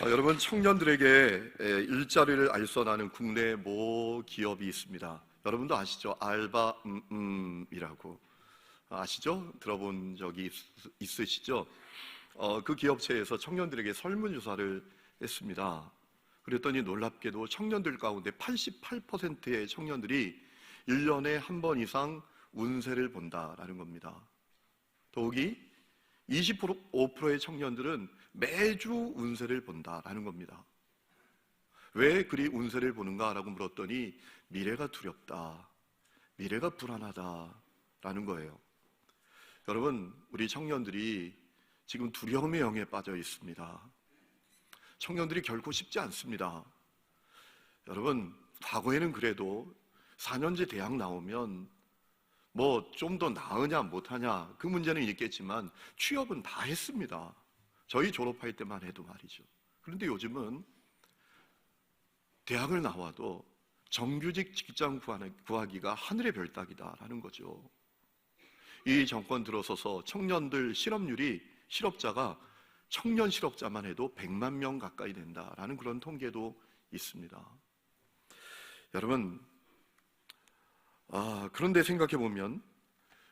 여러분, 청년들에게 일자리를 알선하는 국내 모 기업이 있습니다. 여러분도 아시죠? 알바이라고 아시죠? 들어본 적이 있으시죠? 그 기업체에서 청년들에게 설문조사를 했습니다. 그랬더니 놀랍게도 청년들 가운데 88%의 청년들이 1년에 한 번 이상 운세를 본다라는 겁니다. 더욱이 25%의 청년들은 매주 운세를 본다라는 겁니다. 왜 그리 운세를 보는가라고 물었더니 미래가 두렵다, 미래가 불안하다라는 거예요. 여러분, 우리 청년들이 지금 두려움의 영에 빠져 있습니다. 청년들이 결코 쉽지 않습니다. 여러분, 과거에는 그래도 4년제 대학 나오면 뭐 좀 더 나으냐 못하냐 그 문제는 있겠지만 취업은 다 했습니다. 저희 졸업할 때만 해도 말이죠. 그런데 요즘은 대학을 나와도 정규직 직장 구하기가 하늘의 별 따기다라는 거죠. 이 정권 들어서서 청년들 실업자가 청년 실업자만 해도 100만 명 가까이 된다라는 그런 통계도 있습니다. 여러분, 그런데 생각해 보면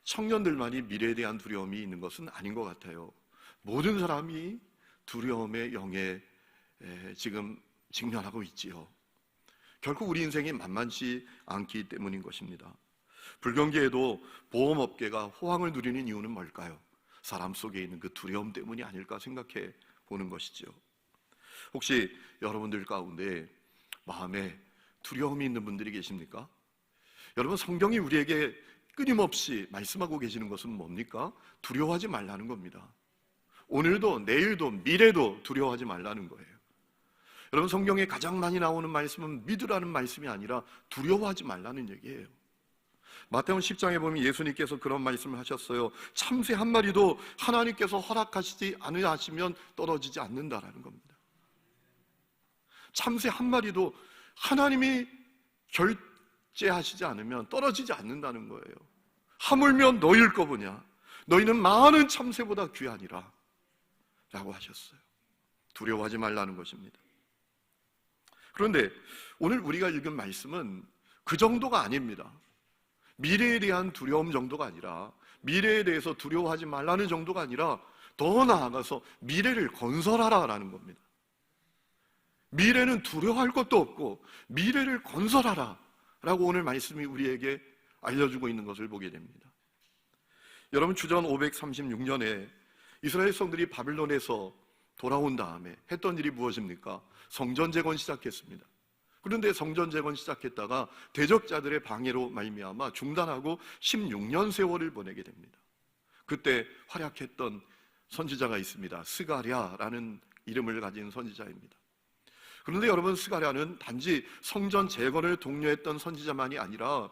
청년들만이 미래에 대한 두려움이 있는 것은 아닌 것 같아요. 모든 사람이 두려움의 영에 지금 직면하고 있지요. 결국 우리 인생이 만만치 않기 때문인 것입니다. 불경기에도 보험업계가 호황을 누리는 이유는 뭘까요? 사람 속에 있는 그 두려움 때문이 아닐까 생각해 보는 것이죠. 혹시 여러분들 가운데 마음에 두려움이 있는 분들이 계십니까? 여러분, 성경이 우리에게 끊임없이 말씀하고 계시는 것은 뭡니까? 두려워하지 말라는 겁니다. 오늘도 내일도 미래도 두려워하지 말라는 거예요. 여러분, 성경에 가장 많이 나오는 말씀은 믿으라는 말씀이 아니라 두려워하지 말라는 얘기예요. 마태복음 10장에 보면 예수님께서 그런 말씀을 하셨어요. 참새 한 마리도 하나님께서 허락하시지 않으시면 떨어지지 않는다라는 겁니다. 참새 한 마리도 하나님이 결제하시지 않으면 떨어지지 않는다는 거예요. 하물며 너희일 거 보냐? 너희는 많은 참새보다 귀하니라 라고 하셨어요. 두려워하지 말라는 것입니다. 그런데 오늘 우리가 읽은 말씀은 그 정도가 아닙니다. 미래에 대한 두려움 정도가 아니라, 미래에 대해서 두려워하지 말라는 정도가 아니라 더 나아가서 미래를 건설하라라는 겁니다. 미래는 두려워할 것도 없고 미래를 건설하라 라고 오늘 말씀이 우리에게 알려주고 있는 것을 보게 됩니다. 여러분, 주전 536년에 이스라엘 성들이 바빌론에서 돌아온 다음에 했던 일이 무엇입니까? 성전 재건 시작했습니다. 그런데 성전 재건 시작했다가 대적자들의 방해로 말미암아 중단하고 16년 세월을 보내게 됩니다. 그때 활약했던 선지자가 있습니다. 스가랴라는 이름을 가진 선지자입니다. 그런데 여러분, 스가랴는 단지 성전 재건을 독려했던 선지자만이 아니라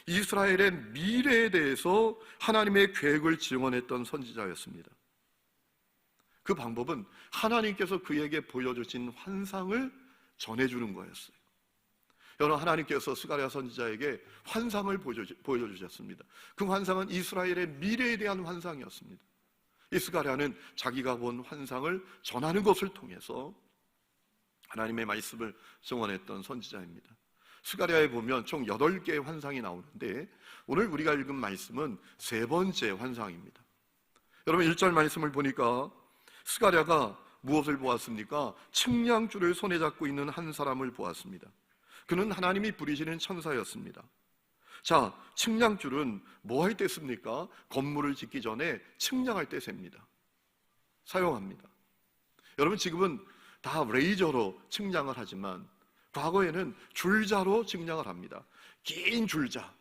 이스라엘의 미래에 대해서 하나님의 계획을 증언했던 선지자였습니다. 그 방법은 하나님께서 그에게 보여주신 환상을 전해주는 거였어요. 여러분, 하나님께서 스가랴 선지자에게 환상을 보여주셨습니다. 그 환상은 이스라엘의 미래에 대한 환상이었습니다. 이 스가랴는 자기가 본 환상을 전하는 것을 통해서 하나님의 말씀을 증언했던 선지자입니다. 스가랴에 보면 총 8개의 환상이 나오는데 오늘 우리가 읽은 말씀은 3번째 환상입니다. 여러분, 1절 말씀을 보니까 스가랴가 무엇을 보았습니까? 측량줄을 손에 잡고 있는 한 사람을 보았습니다. 그는 하나님이 부리시는 천사였습니다. 자, 측량줄은 뭐 할 때 씁니까? 건물을 짓기 전에 측량할 때 셉니다. 사용합니다. 여러분, 지금은 다 레이저로 측량을 하지만 과거에는 줄자로 측량을 합니다. 긴 줄자.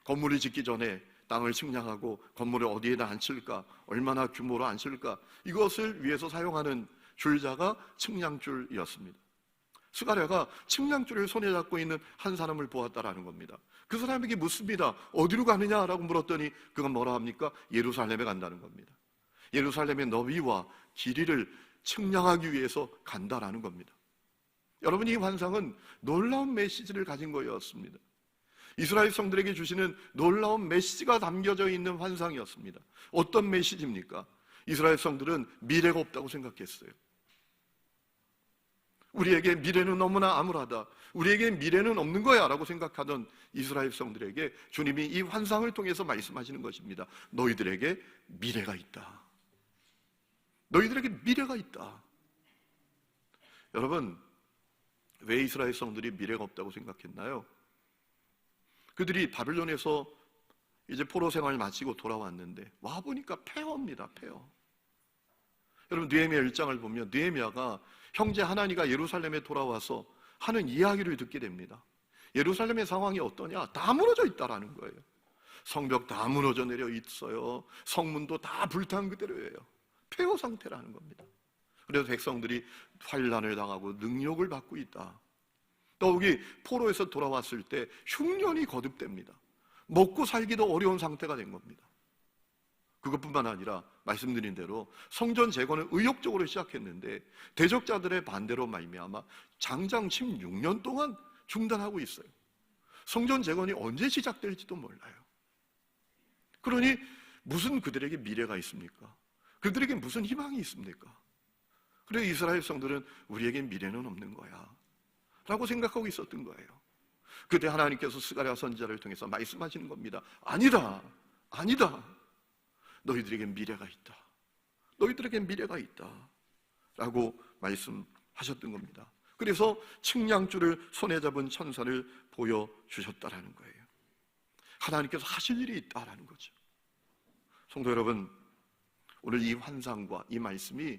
건물을 짓기 전에 땅을 측량하고 건물을 어디에다 앉힐까, 얼마나 규모로 앉힐까, 이것을 위해서 사용하는 줄자가 측량줄이었습니다. 스가랴가 측량줄을 손에 잡고 있는 한 사람을 보았다라는 겁니다. 그 사람에게 묻습니다. 어디로 가느냐라고 물었더니 그건 뭐라 합니까? 예루살렘에 간다는 겁니다. 예루살렘의 너비와 길이를 측량하기 위해서 간다라는 겁니다. 여러분, 이 환상은 놀라운 메시지를 가진 거였습니다. 이스라엘 성들에게 주시는 놀라운 메시지가 담겨져 있는 환상이었습니다. 어떤 메시지입니까? 이스라엘 성들은 미래가 없다고 생각했어요. 우리에게 미래는 너무나 암울하다, 우리에게 미래는 없는 거야 라고 생각하던 이스라엘 백성들에게 주님이 이 환상을 통해서 말씀하시는 것입니다. 너희들에게 미래가 있다. 너희들에게 미래가 있다. 여러분, 왜 이스라엘 백성들이 미래가 없다고 생각했나요? 그들이 바빌론에서 이제 포로 생활을 마치고 돌아왔는데 와보니까 폐허입니다. 폐허. 여러분, 느헤미야 1장을 보면 느헤미야가 형제 하나니가 예루살렘에 돌아와서 하는 이야기를 듣게 됩니다. 예루살렘의 상황이 어떠냐? 다 무너져 있다라는 거예요. 성벽 다 무너져 내려 있어요. 성문도 다 불탄 그대로예요. 폐허 상태라는 겁니다. 그래서 백성들이 환난을 당하고 능욕을 받고 있다. 더욱이 포로에서 돌아왔을 때 흉년이 거듭됩니다. 먹고 살기도 어려운 상태가 된 겁니다. 그것뿐만 아니라 말씀드린 대로 성전 재건을 의욕적으로 시작했는데 대적자들의 반대로 말미암아 장장 16년 동안 중단하고 있어요. 성전 재건이 언제 시작될지도 몰라요. 그러니 무슨 그들에게 미래가 있습니까? 그들에게 무슨 희망이 있습니까? 그래서 이스라엘 백성들은 우리에게 미래는 없는 거야 라고 생각하고 있었던 거예요. 그때 하나님께서 스가랴 선지자를 통해서 말씀하시는 겁니다. 아니다, 아니다. 너희들에게 미래가 있다. 너희들에게 미래가 있다 라고 말씀하셨던 겁니다. 그래서 측량줄을 손에 잡은 천사를 보여주셨다라는 거예요. 하나님께서 하실 일이 있다라는 거죠. 성도 여러분, 오늘 이 환상과 이 말씀이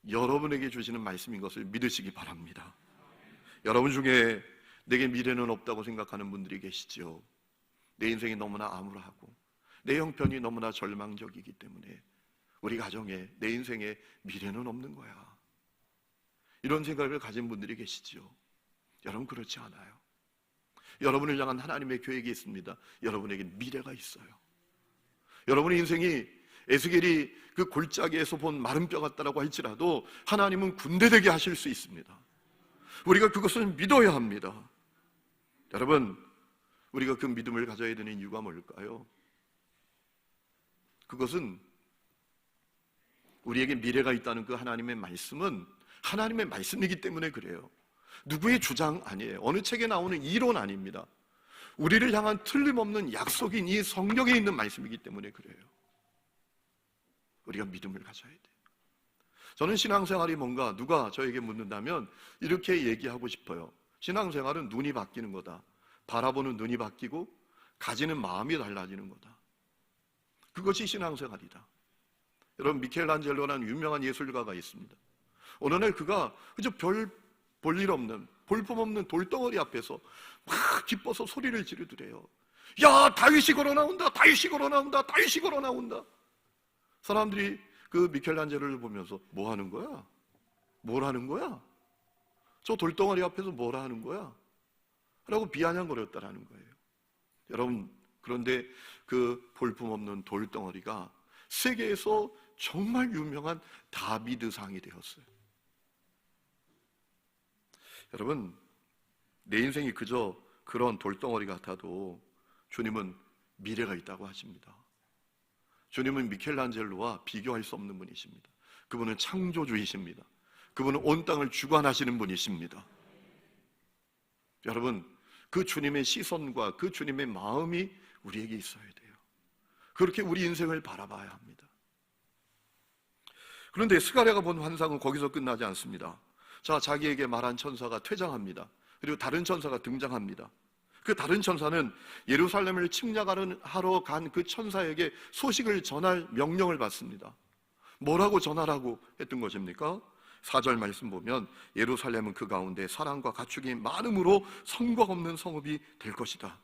여러분에게 주시는 말씀인 것을 믿으시기 바랍니다. 여러분 중에 내게 미래는 없다고 생각하는 분들이 계시죠. 내 인생이 너무나 암울하고 내 형편이 너무나 절망적이기 때문에 우리 가정에, 내 인생에 미래는 없는 거야, 이런 생각을 가진 분들이 계시죠. 여러분, 그렇지 않아요. 여러분을 향한 하나님의 계획이 있습니다. 여러분에게 미래가 있어요. 여러분의 인생이 에스겔이 그 골짜기에서 본 마른 뼈 같다라고 할지라도 하나님은 군대되게 하실 수 있습니다. 우리가 그것을 믿어야 합니다. 여러분, 우리가 그 믿음을 가져야 되는 이유가 뭘까요? 그것은 우리에게 미래가 있다는 그 하나님의 말씀은 하나님의 말씀이기 때문에 그래요. 누구의 주장 아니에요. 어느 책에 나오는 이론 아닙니다. 우리를 향한 틀림없는 약속인 이 성경에 있는 말씀이기 때문에 그래요. 우리가 믿음을 가져야 돼요. 저는 신앙생활이 뭔가 누가 저에게 묻는다면 이렇게 얘기하고 싶어요. 신앙생활은 눈이 바뀌는 거다. 바라보는 눈이 바뀌고 가지는 마음이 달라지는 거다. 그것이 신앙생활이다. 여러분, 미켈란젤로라는 유명한 예술가가 있습니다. 어느 날 그가 그저 별 볼 일 없는, 볼품없는 돌덩어리 앞에서 막 기뻐서 소리를 지르더래요. 야, 다윗이 걸어 나온다, 다윗이 걸어 나온다, 다윗이 걸어 나온다. 사람들이 그 미켈란젤로를 보면서 뭐 하는 거야? 뭘 하는 거야? 저 돌덩어리 앞에서 뭘 하는 거야? 라고 비아냥거렸다라는 거예요. 여러분, 그런데 그 볼품없는 돌덩어리가 세계에서 정말 유명한 다비드상이 되었어요. 여러분, 내 인생이 그저 그런 돌덩어리 같아도 주님은 미래가 있다고 하십니다. 주님은 미켈란젤로와 비교할 수 없는 분이십니다. 그분은 창조주이십니다. 그분은 온 땅을 주관하시는 분이십니다. 여러분, 그 주님의 시선과 그 주님의 마음이 우리에게 있어야 돼요. 그렇게 우리 인생을 바라봐야 합니다. 그런데 스가랴가 본 환상은 거기서 끝나지 않습니다. 자, 자기에게 말한 천사가 퇴장합니다. 그리고 다른 천사가 등장합니다. 그 다른 천사는 예루살렘을 침략하러 간 그 천사에게 소식을 전할 명령을 받습니다. 뭐라고 전하라고 했던 것입니까? 4절 말씀 보면 예루살렘은 그 가운데 사랑과 가축이 많음으로 성곽 없는 성읍이 될 것이다.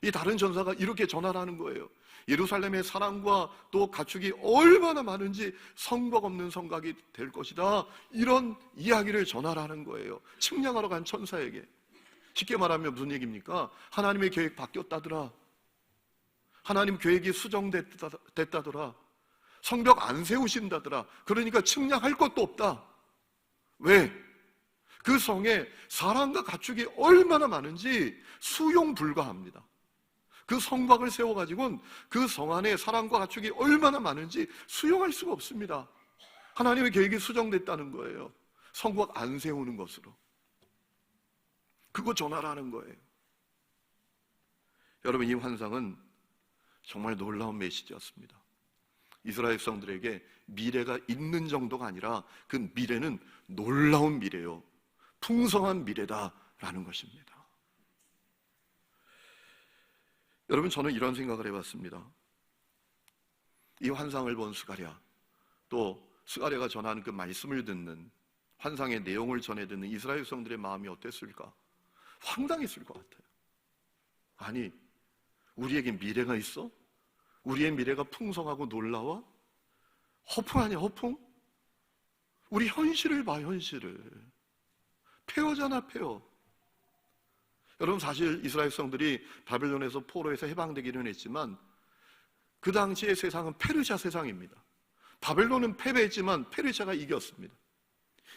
이 다른 천사가 이렇게 전하라는 거예요. 예루살렘의 사랑과 또 가축이 얼마나 많은지 성곽 없는 성곽이 될 것이다. 이런 이야기를 전하라는 거예요. 측량하러 간 천사에게. 쉽게 말하면 무슨 얘기입니까? 하나님의 계획 바뀌었다더라. 하나님 계획이 수정됐다더라. 성벽 안 세우신다더라. 그러니까 측량할 것도 없다. 왜? 그 성에 사람과 가축이 얼마나 많은지 수용 불가합니다. 그 성곽을 세워가지고는 그 성 안에 사람과 가축이 얼마나 많은지 수용할 수가 없습니다. 하나님의 계획이 수정됐다는 거예요. 성곽 안 세우는 것으로. 그거 전하라는 거예요. 여러분, 이 환상은 정말 놀라운 메시지였습니다. 이스라엘 백성들에게 미래가 있는 정도가 아니라 그 미래는 놀라운 미래요, 풍성한 미래다라는 것입니다. 여러분, 저는 이런 생각을 해봤습니다. 이 환상을 본 스가랴, 또 스가랴가 전하는 그 말씀을 듣는, 환상의 내용을 전해 듣는 이스라엘 백성들의 마음이 어땠을까? 황당했을 것 같아요. 아니, 우리에게 미래가 있어? 우리의 미래가 풍성하고 놀라워? 허풍 아니야, 허풍? 우리 현실을 봐, 현실을. 폐허잖아, 폐허. 여러분, 사실 이스라엘 백성들이 바벨론에서 포로에서 해방되기는 했지만 그 당시의 세상은 페르시아 세상입니다. 바벨론은 패배했지만 페르시아가 이겼습니다.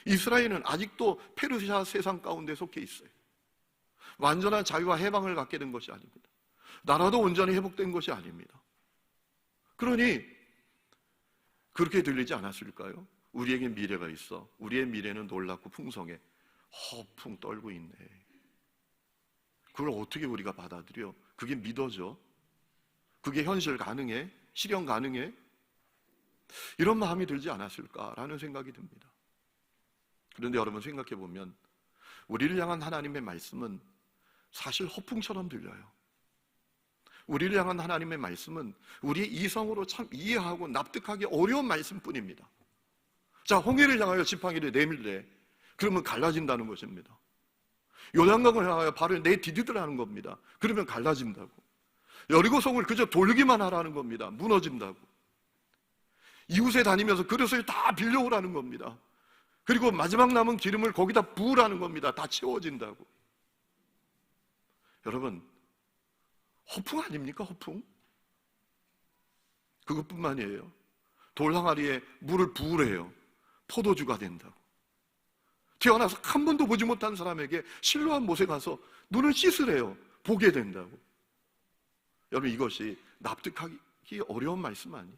이스라엘은 아직도 페르시아 세상 가운데 속해 있어요. 완전한 자유와 해방을 갖게 된 것이 아닙니다. 나라도 온전히 회복된 것이 아닙니다. 그러니 그렇게 들리지 않았을까요? 우리에게 미래가 있어. 우리의 미래는 놀랍고 풍성해. 허풍 떨고 있네. 그걸 어떻게 우리가 받아들여? 그게 믿어져? 그게 현실 가능해? 실현 가능해? 이런 마음이 들지 않았을까라는 생각이 듭니다. 그런데 여러분, 생각해 보면 우리를 향한 하나님의 말씀은 사실 허풍처럼 들려요. 우리를 향한 하나님의 말씀은 우리의 이성으로 참 이해하고 납득하기 어려운 말씀뿐입니다. 자, 홍해를 향하여 지팡이를 내밀래. 그러면 갈라진다는 것입니다. 요단강을 향하여 발을 내디디더라는 겁니다. 그러면 갈라진다고. 여리고성을 그저 돌기만 하라는 겁니다. 무너진다고. 이웃에 다니면서 그릇을 다 빌려오라는 겁니다. 그리고 마지막 남은 기름을 거기다 부으라는 겁니다. 다 채워진다고. 여러분, 허풍 아닙니까? 허풍? 그것뿐만이에요. 돌 항아리에 물을 부으래요. 포도주가 된다고. 태어나서 한 번도 보지 못한 사람에게 실로암 못에 가서 눈을 씻으래요. 보게 된다고. 여러분, 이것이 납득하기 어려운 말씀 아니에요.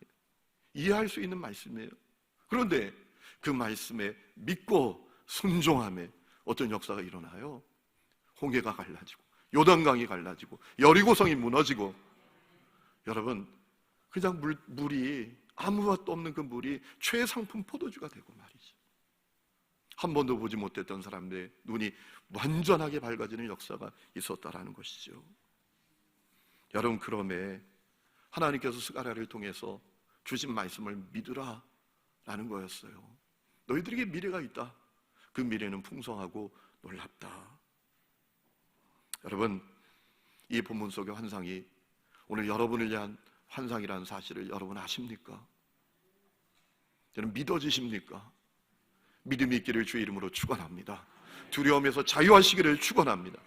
이해할 수 있는 말씀이에요. 그런데 그 말씀에 믿고 순종함에 어떤 역사가 일어나요? 홍해가 갈라지고, 요단강이 갈라지고, 여리고성이 무너지고. 여러분, 그냥 물이, 아무 맛도 없는 그 물이 최상품 포도주가 되고 말이죠. 한 번도 보지 못했던 사람들의 눈이 완전하게 밝아지는 역사가 있었다라는 것이죠. 여러분, 그럼에 하나님께서 스가랴를 통해서 주신 말씀을 믿으라 라는 거였어요. 너희들에게 미래가 있다. 그 미래는 풍성하고 놀랍다. 여러분, 이 본문 속의 환상이 오늘 여러분을 위한 환상이라는 사실을 여러분 아십니까? 여러분, 믿어지십니까? 믿음이 있기를 주의 이름으로 축원합니다. 두려움에서 자유하시기를 축원합니다.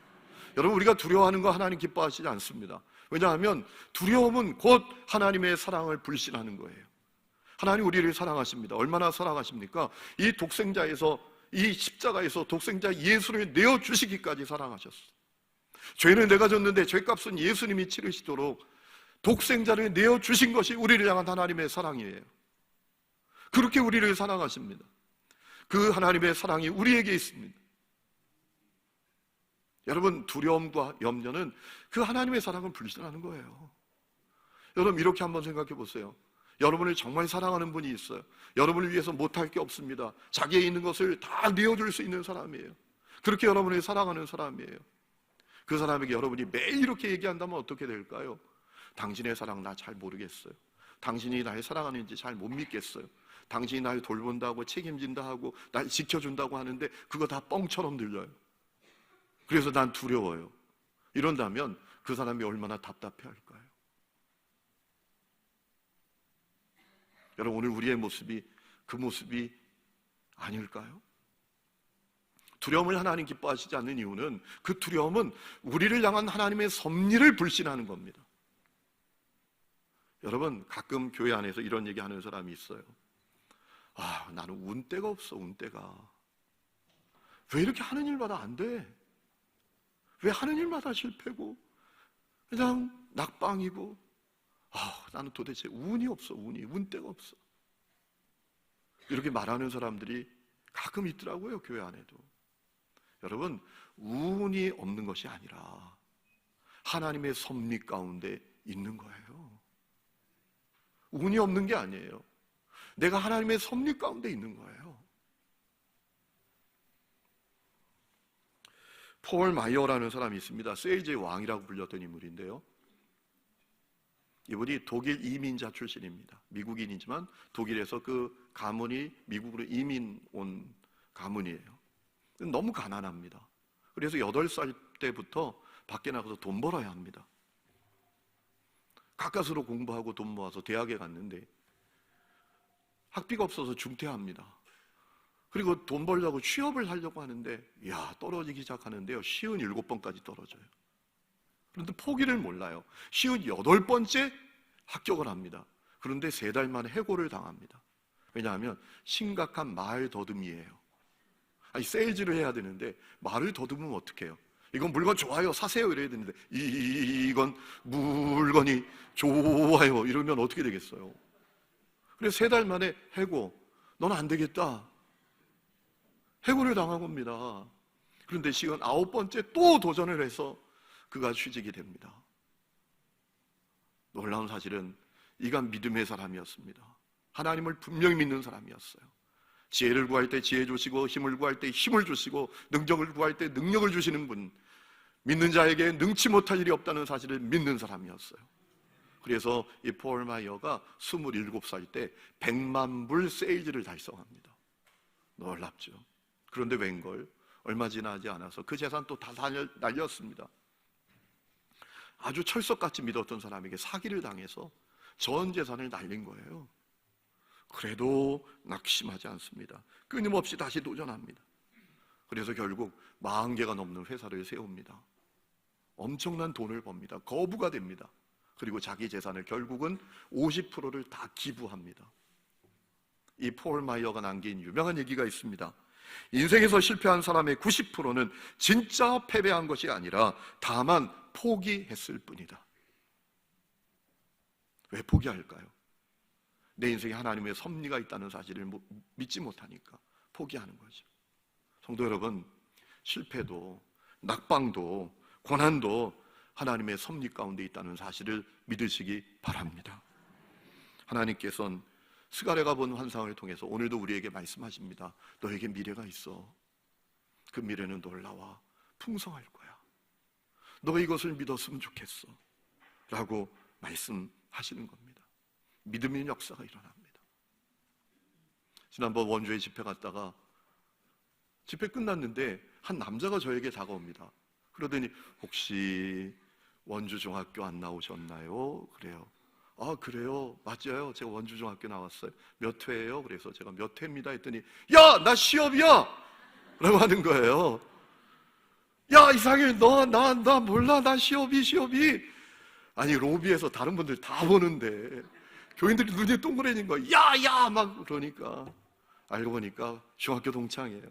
여러분, 우리가 두려워하는 거 하나님 기뻐하시지 않습니다. 왜냐하면 두려움은 곧 하나님의 사랑을 불신하는 거예요. 하나님 우리를 사랑하십니다. 얼마나 사랑하십니까? 이 독생자에서, 이 십자가에서 독생자 예수를 내어주시기까지 사랑하셨어요. 죄는 내가 졌는데 죄값은 예수님이 치르시도록 독생자를 내어주신 것이 우리를 향한 하나님의 사랑이에요. 그렇게 우리를 사랑하십니다. 그 하나님의 사랑이 우리에게 있습니다. 여러분, 두려움과 염려는 그 하나님의 사랑을 불신하는 거예요. 여러분, 이렇게 한번 생각해 보세요. 여러분을 정말 사랑하는 분이 있어요. 여러분을 위해서 못할 게 없습니다. 자기의 있는 것을 다 내어줄 수 있는 사람이에요. 그렇게 여러분을 사랑하는 사람이에요. 그 사람에게 여러분이 매일 이렇게 얘기한다면 어떻게 될까요? 당신의 사랑 나 잘 모르겠어요. 당신이 날 사랑하는지 잘 못 믿겠어요. 당신이 날 돌본다고 책임진다 하고 날 지켜준다고 하는데 그거 다 뻥처럼 들려요. 그래서 난 두려워요. 이런다면 그 사람이 얼마나 답답해할까요? 여러분, 오늘 우리의 모습이 그 모습이 아닐까요? 두려움을 하나님 기뻐하시지 않는 이유는 그 두려움은 우리를 향한 하나님의 섭리를 불신하는 겁니다. 여러분, 가끔 교회 안에서 이런 얘기하는 사람이 있어요. 아, 나는 운때가 없어, 운때가. 왜 이렇게 하는 일마다 안 돼? 왜 하는 일마다 실패고 그냥 낙방이고, 아, 나는 도대체 운이 없어, 운때가 없어. 이렇게 말하는 사람들이 가끔 있더라고요, 교회 안에도. 여러분, 운이 없는 것이 아니라 하나님의 섭리 가운데 있는 거예요. 운이 없는 게 아니에요. 내가 하나님의 섭리 가운데 있는 거예요. 폴 마이어라는 사람이 있습니다. 세일즈의 왕이라고 불렸던 인물인데요, 이분이 독일 이민자 출신입니다. 미국인이지만 독일에서 그 가문이 미국으로 이민 온 가문이에요. 너무 가난합니다. 그래서 8살 때부터 밖에 나가서 돈 벌어야 합니다. 가까스로 공부하고 돈 모아서 대학에 갔는데 학비가 없어서 중퇴합니다. 그리고 돈 벌려고 취업을 하려고 하는데 떨어지기 시작하는데요, 57번까지 떨어져요. 그런데 포기를 몰라요. 58번째 합격을 합니다. 그런데 3달 만에 해고를 당합니다. 왜냐하면 심각한 말 더듬이에요. 세일즈를 해야 되는데 말을 더듬으면 어떡해요? 이건 물건 좋아요, 사세요 이래야 되는데 이건 물건이 좋아요 이러면 어떻게 되겠어요? 그래서 3달 만에 해고. 넌 안 되겠다. 해고를 당한 겁니다. 그런데 59번째 또 도전을 해서 그가 취직이 됩니다. 놀라운 사실은 이가 믿음의 사람이었습니다. 하나님을 분명히 믿는 사람이었어요. 지혜를 구할 때 지혜 주시고, 힘을 구할 때 힘을 주시고, 능력을 구할 때 능력을 주시는 분, 믿는 자에게 능치 못할 일이 없다는 사실을 믿는 사람이었어요. 그래서 이 폴 마이어가 27살 때 100만 불 세일즈를 달성합니다. 놀랍죠. 그런데 웬걸 얼마 지나지 않아서 그 재산 또 다 날렸습니다. 아주 철석같이 믿었던 사람에게 사기를 당해서 전 재산을 날린 거예요. 그래도 낙심하지 않습니다. 끊임없이 다시 도전합니다. 그래서 결국 40개가 넘는 회사를 세웁니다. 엄청난 돈을 법니다. 거부가 됩니다. 그리고 자기 재산을 결국은 50%를 다 기부합니다. 이 폴 마이어가 남긴 유명한 얘기가 있습니다. 인생에서 실패한 사람의 90%는 진짜 패배한 것이 아니라 다만 포기했을 뿐이다. 왜 포기할까요? 내 인생에 하나님의 섭리가 있다는 사실을 믿지 못하니까 포기하는 거죠. 성도 여러분, 실패도 낙방도 고난도 하나님의 섭리 가운데 있다는 사실을 믿으시기 바랍니다. 하나님께서는 스가랴가 본 환상을 통해서 오늘도 우리에게 말씀하십니다. 너에게 미래가 있어. 그 미래는 놀라워 풍성할 거야. 너가 이것을 믿었으면 좋겠어 라고 말씀하시는 겁니다. 믿음의 역사가 일어납니다. 지난번 원주에 집회 갔다가 집회 끝났는데 한 남자가 저에게 다가옵니다. 그러더니 혹시 원주중학교 안 나오셨나요? 그래요. 아 그래요? 맞아요. 제가 원주중학교 나왔어요. 몇 회예요? 그래서 제가 몇 회입니다 했더니 야! 나 시업이야! 라고 하는 거예요. 야 이상일 나 몰라. 나 시업이 아니 로비에서 다른 분들 다 보는데 교인들이 눈이 동그래진 거예요. 야! 막 그러니까 알고 보니까 중학교 동창이에요.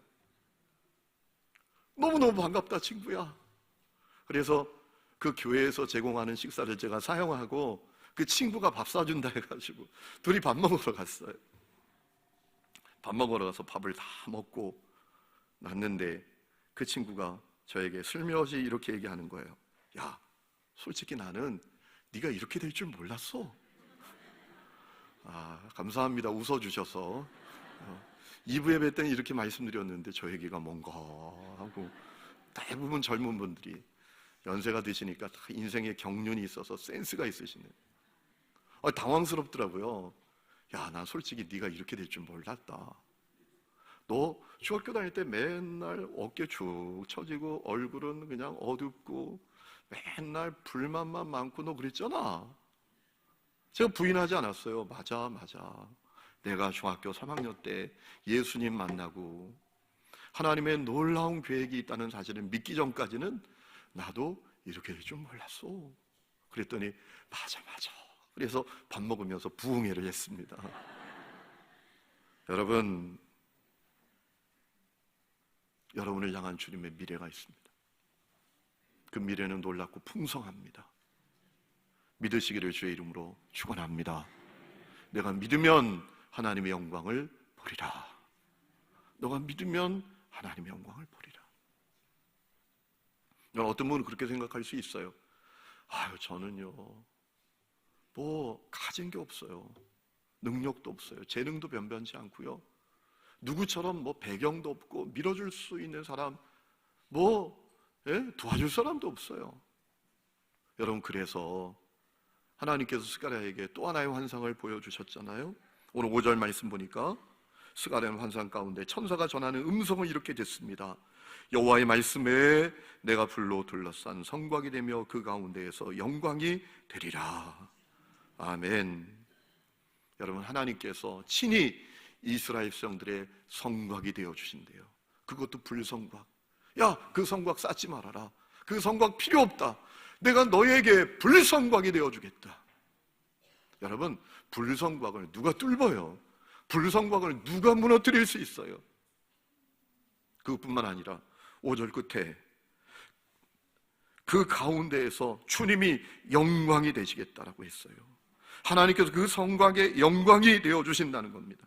너무너무 반갑다 친구야. 그래서 그 교회에서 제공하는 식사를 제가 사용하고 그 친구가 밥 사준다 해가지고 둘이 밥 먹으러 갔어요. 밥 먹으러 가서 밥을 다 먹고 났는데 그 친구가 저에게 슬며시 이렇게 얘기하는 거예요. 야, 솔직히 나는 네가 이렇게 될 줄 몰랐어. 아, 감사합니다. 웃어주셔서. 2부에 뵐 때는 이렇게 말씀드렸는데 저 얘기가 뭔가 하고 대부분 젊은 분들이 연세가 드시니까 다 인생의 경륜이 있어서 센스가 있으시네. 당황스럽더라고요. 야, 난 솔직히 네가 이렇게 될 줄 몰랐다. 너 중학교 다닐 때 맨날 어깨 축 처지고 얼굴은 그냥 어둡고 맨날 불만만 많고 너 그랬잖아. 제가 부인하지 않았어요. 맞아. 내가 중학교 3학년 때 예수님 만나고 하나님의 놀라운 계획이 있다는 사실을 믿기 전까지는 나도 이렇게 될 줄 몰랐어. 그랬더니 맞아. 그래서 밥 먹으면서 부흥회를 했습니다. 여러분을 향한 주님의 미래가 있습니다. 그 미래는 놀랍고 풍성합니다. 믿으시기를 주의 이름으로 축원합니다. 내가 믿으면 하나님의 영광을 보리라. 너가 믿으면 하나님의 영광을 보리라. 어떤 분은 그렇게 생각할 수 있어요. 아유, 저는요, 뭐 가진 게 없어요. 능력도 없어요. 재능도 변변치 않고요. 누구처럼 뭐 배경도 없고 밀어줄 수 있는 사람, 도와줄 사람도 없어요. 여러분, 그래서 하나님께서 스가랴에게 또 하나의 환상을 보여주셨잖아요. 오늘 5절 말씀 보니까 스가랴는 환상 가운데 천사가 전하는 음성은 이렇게 됐습니다. 여호와의 말씀에 내가 불로 둘러싼 성곽이 되며 그 가운데에서 영광이 되리라. 아멘. 여러분, 하나님께서 친히 이스라엘 백성들의 성곽이 되어 주신대요. 그것도 불성곽. 야, 그 성곽 쌓지 말아라. 그 성곽 필요 없다. 내가 너에게 불성곽이 되어 주겠다. 여러분, 불성곽을 누가 뚫어요? 불성곽을 누가 무너뜨릴 수 있어요? 그것뿐만 아니라 5절 끝에 그 가운데에서 주님이 영광이 되시겠다라고 했어요. 하나님께서 그 성곽의 영광이 되어 주신다는 겁니다.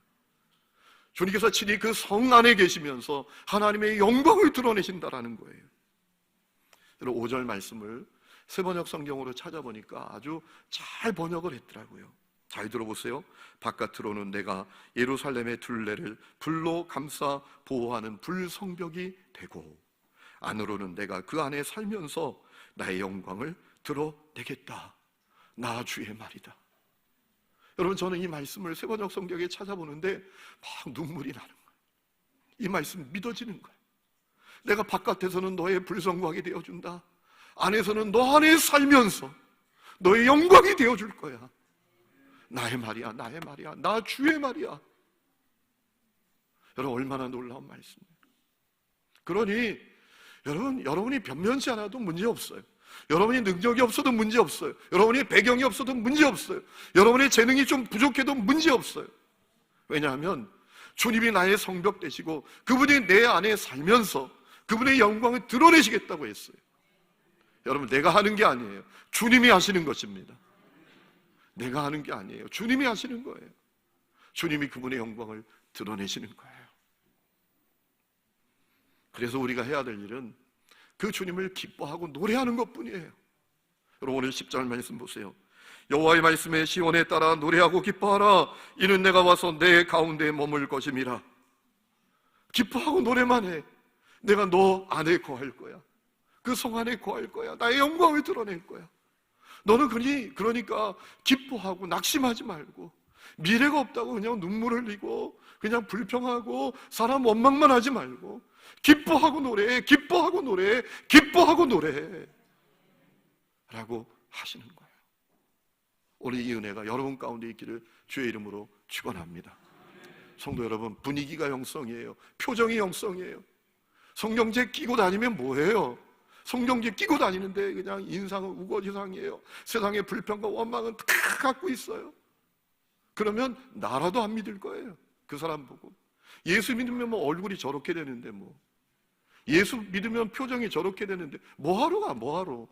주님께서 친히 그 성 안에 계시면서 하나님의 영광을 드러내신다라는 거예요. 5절 말씀을 세번역 성경으로 찾아보니까 아주 잘 번역을 했더라고요. 잘 들어보세요. 바깥으로는 내가 예루살렘의 둘레를 불로 감싸 보호하는 불성벽이 되고, 안으로는 내가 그 안에 살면서 나의 영광을 드러내겠다. 나 주의 말이다. 여러분, 저는 이 말씀을 세번역 성경에 찾아보는데 막 눈물이 나는 거예요. 이 말씀 믿어지는 거예요. 내가 바깥에서는 너의 불성곽이 되어준다. 안에서는 너 안에 살면서 너의 영광이 되어줄 거야. 나의 말이야, 나의 말이야, 나 주의 말이야. 여러분, 얼마나 놀라운 말씀이에요. 그러니 여러분이 변변치 않아도 문제 없어요. 여러분이 능력이 없어도 문제 없어요. 여러분이 배경이 없어도 문제 없어요. 여러분의 재능이 좀 부족해도 문제 없어요. 왜냐하면 주님이 나의 성벽 되시고 그분이 내 안에 살면서 그분의 영광을 드러내시겠다고 했어요. 여러분, 내가 하는 게 아니에요. 주님이 하시는 것입니다. 내가 하는 게 아니에요. 주님이 하시는 거예요. 주님이 그분의 영광을 드러내시는 거예요. 그래서 우리가 해야 될 일은 그 주님을 기뻐하고 노래하는 것뿐이에요. 여러분, 오늘 10절 말씀 보세요. 여호와의 말씀에 시온에 따라 노래하고 기뻐하라. 이는 내가 와서 내 가운데 머물 것임이라. 기뻐하고 노래만 해. 내가 너 안에 거할 거야. 그 성 안에 거할 거야. 나의 영광을 드러낼 거야. 너는 그러니까 기뻐하고 낙심하지 말고, 미래가 없다고 그냥 눈물 흘리고 그냥 불평하고 사람 원망만 하지 말고 기뻐하고 노래해, 기뻐하고 노래해, 기뻐하고 노래해 라고 하시는 거예요. 오늘 이 은혜가 여러분 가운데 있기를 주의 이름으로 축원합니다. 성도 여러분, 분위기가 영성이에요. 표정이 영성이에요. 성경책 끼고 다니면 뭐예요? 성경책 끼고 다니는데 그냥 인상은 우거지상이에요. 세상의 불평과 원망은 다 갖고 있어요. 그러면 나라도 안 믿을 거예요. 그 사람 보고. 예수 믿으면 뭐 얼굴이 저렇게 되는데 뭐. 예수 믿으면 표정이 저렇게 되는데 뭐하러 가, 뭐하러.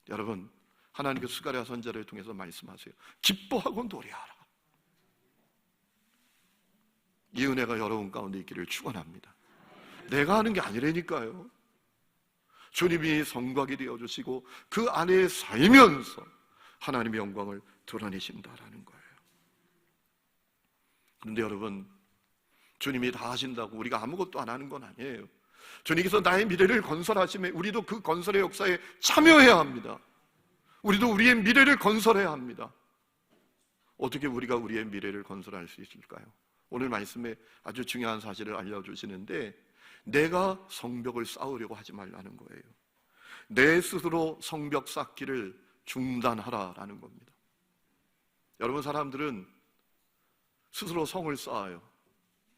여러분, 하나님께서 스가랴 선지자를 통해서 말씀하세요. 기뻐하고 노래하라. 이 은혜가 여러분 가운데 있기를 축원합니다. 내가 하는 게 아니라니까요. 주님이 성곽이 되어주시고 그 안에 살면서 하나님의 영광을 드러내신다라는 거예요. 그런데 여러분, 주님이 다 하신다고 우리가 아무것도 안 하는 건 아니에요. 주님께서 나의 미래를 건설하시면 우리도 그 건설의 역사에 참여해야 합니다. 우리도 우리의 미래를 건설해야 합니다. 어떻게 우리가 우리의 미래를 건설할 수 있을까요? 오늘 말씀에 아주 중요한 사실을 알려주시는데, 내가 성벽을 쌓으려고 하지 말라는 거예요. 내 스스로 성벽 쌓기를 중단하라라는 겁니다. 여러분, 사람들은 스스로 성을 쌓아요.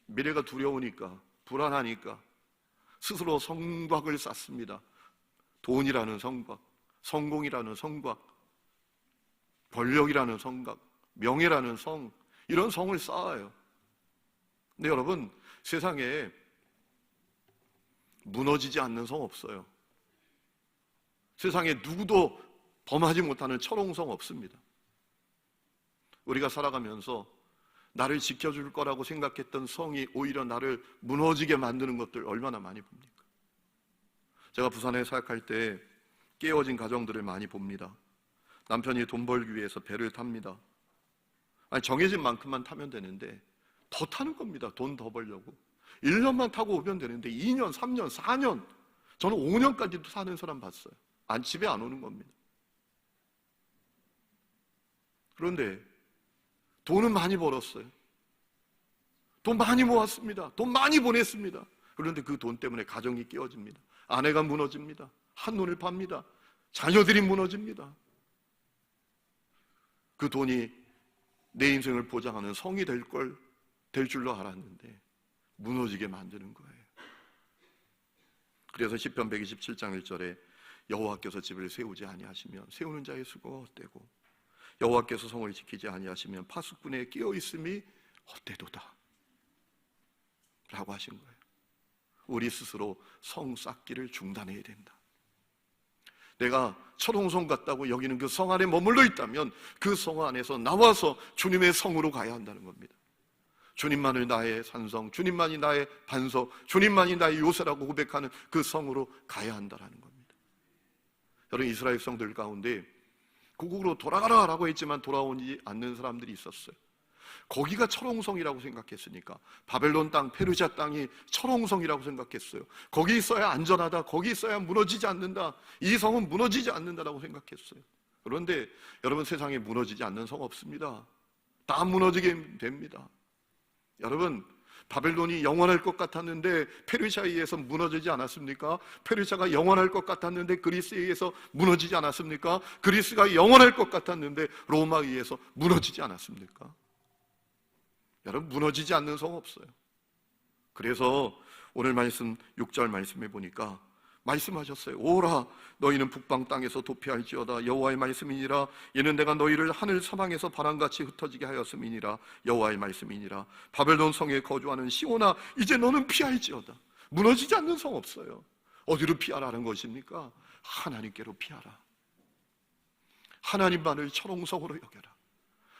미래가 두려우니까, 불안하니까 스스로 성곽을 쌓습니다. 돈이라는 성곽, 성공이라는 성곽, 권력이라는 성곽, 명예라는 성, 이런 성을 쌓아요. 근데 여러분, 세상에 무너지지 않는 성 없어요. 세상에 누구도 범하지 못하는 철옹성 없습니다. 우리가 살아가면서 나를 지켜줄 거라고 생각했던 성이 오히려 나를 무너지게 만드는 것들 얼마나 많이 봅니까? 제가 부산에 사역할 때 깨어진 가정들을 많이 봅니다. 남편이 돈 벌기 위해서 배를 탑니다. 아니, 정해진 만큼만 타면 되는데 더 타는 겁니다. 돈 더 벌려고. 1년만 타고 오면 되는데 2년, 3년, 4년, 저는 5년까지도 사는 사람 봤어요. 집에 안 오는 겁니다. 그런데 돈은 많이 벌었어요. 돈 많이 모았습니다. 돈 많이 보냈습니다. 그런데 그 돈 때문에 가정이 깨어집니다. 아내가 무너집니다. 한눈을 팝니다. 자녀들이 무너집니다. 그 돈이 내 인생을 보장하는 성이 될 줄로 알았는데 무너지게 만드는 거예요. 그래서 시편 127장 1절에 여호와께서 집을 세우지 아니하시면 세우는 자의 수고가 헛되고 여호와께서 성을 지키지 아니하시면 파수꾼에 끼어 있음이 헛되도다 라고 하신 거예요. 우리 스스로 성 쌓기를 중단해야 된다. 내가 철옹성 같다고 여기는 그 성 안에 머물러 있다면 그 성 안에서 나와서 주님의 성으로 가야 한다는 겁니다. 주님만을 나의 산성, 주님만이 나의 반석, 주님만이 나의 요새라고 고백하는 그 성으로 가야 한다는 겁니다. 여러분, 이스라엘 백성들 가운데 고국으로 돌아가라라고 했지만 돌아오지 않는 사람들이 있었어요. 거기가 철옹성이라고 생각했으니까 바벨론 땅, 페르시아 땅이 철옹성이라고 생각했어요. 거기 있어야 안전하다, 거기 있어야 무너지지 않는다, 이 성은 무너지지 않는다라고 생각했어요. 그런데 여러분, 세상에 무너지지 않는 성 없습니다. 다 무너지게 됩니다. 여러분, 바벨론이 영원할 것 같았는데 페르시아에 의해서 무너지지 않았습니까? 페르시아가 영원할 것 같았는데 그리스에 의해서 무너지지 않았습니까? 그리스가 영원할 것 같았는데 로마에 의해서 무너지지 않았습니까? 여러분, 무너지지 않는 성 없어요. 그래서 오늘 말씀 6절 말씀해 보니까 말씀하셨어요. 오라, 너희는 북방 땅에서 도피할지어다. 여호와의 말씀이니라. 이는 내가 너희를 하늘 사방에서 바람같이 흩어지게 하였음이니라. 여호와의 말씀이니라. 바벨론 성에 거주하는 시온아, 이제 너는 피할지어다. 무너지지 않는 성 없어요. 어디로 피하라는 것입니까? 하나님께로 피하라. 하나님만을 철옹성으로 여겨라.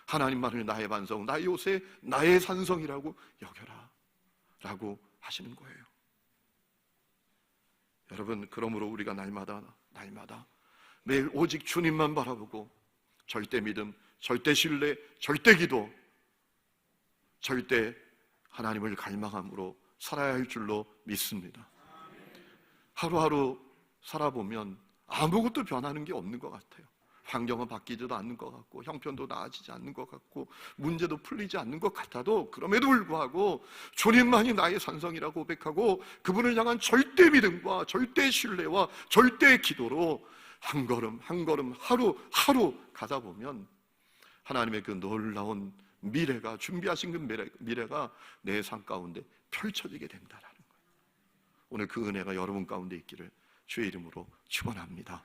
하나님만을 나의 반성, 나의 요새, 나의 산성이라고 여겨라 라고 하시는 거예요. 여러분, 그러므로 우리가 날마다 매일 오직 주님만 바라보고 절대 믿음, 절대 신뢰, 절대 기도, 절대 하나님을 갈망함으로 살아야 할 줄로 믿습니다. 하루하루 살아보면 아무것도 변하는 게 없는 것 같아요. 환경은 바뀌지도 않는 것 같고 형편도 나아지지 않는 것 같고 문제도 풀리지 않는 것 같아도 그럼에도 불구하고 주님만이 나의 산성이라고 고백하고 그분을 향한 절대 믿음과 절대 신뢰와 절대 기도로 한 걸음 한 걸음 하루 가다 보면 하나님의 그 놀라운 미래가, 준비하신 그 미래가 내 삶 가운데 펼쳐지게 된다라는 거예요. 오늘 그 은혜가 여러분 가운데 있기를 주의 이름으로 축원합니다.